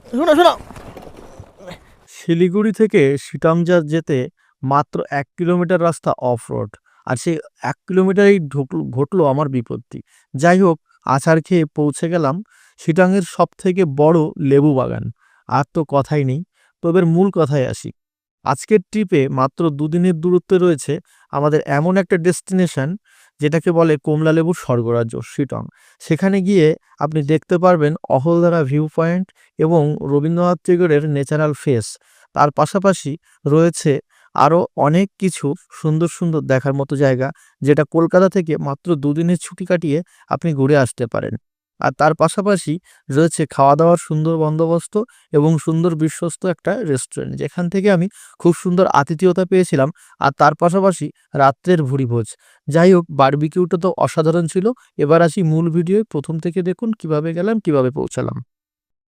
শোনো শোনো, শিলিগুড়ি থেকে সিটামজার যেতে মাত্র 1 কিলোমিটার রাস্তা অফ রোড। আর সেই 1 কিলোমিটারেই ঘটলো আমার বিপত্তি। যাই হোক, আছাড় খেয়ে পৌঁছে গেলাম সিটাঙের সব থেকে বড় লেবু বাগান। আর তো কথাই নেই। তবে মূল কথায় আসি। আজকের ট্রিপে মাত্র 2 দিনের দূরত্বে রয়েছে আমাদের এমন একটা ডেস্টিনেশন, যেটাকে বলে কমলালেবুর স্বর্গরাজ্য শিটং। সেখানে গিয়ে আপনি দেখতে পারবেন অহলধারা ভিউ পয়েন্ট এবং রবীন্দ্রনাথ টেগোরের ন্যাচারাল ফেস। তার পাশাপাশি রয়েছে আরও অনেক কিছু সুন্দর সুন্দর দেখার মতো জায়গা, যেটা কলকাতা থেকে মাত্র 2 দিনের ছুটি কাটিয়ে আপনি ঘুরে আসতে পারেন। আর তার পাশাপাশি রয়েছে খাওয়া দাওয়ার সুন্দর বন্দোবস্ত এবং সুন্দর বিশ্বস্ত একটা রেস্টুরেন্ট, যেখান থেকে আমি খুব সুন্দর আতিথেয়তা পেয়েছিলাম। আর তার পাশাপাশি রাত্রের ভুরিভোজ। যাই হোক, বারবিকিউটা তো অসাধারণ ছিল। এবার আসি মূল ভিডিও, প্রথম থেকে দেখুন কিভাবে গেলাম, কিভাবে পৌঁছালাম।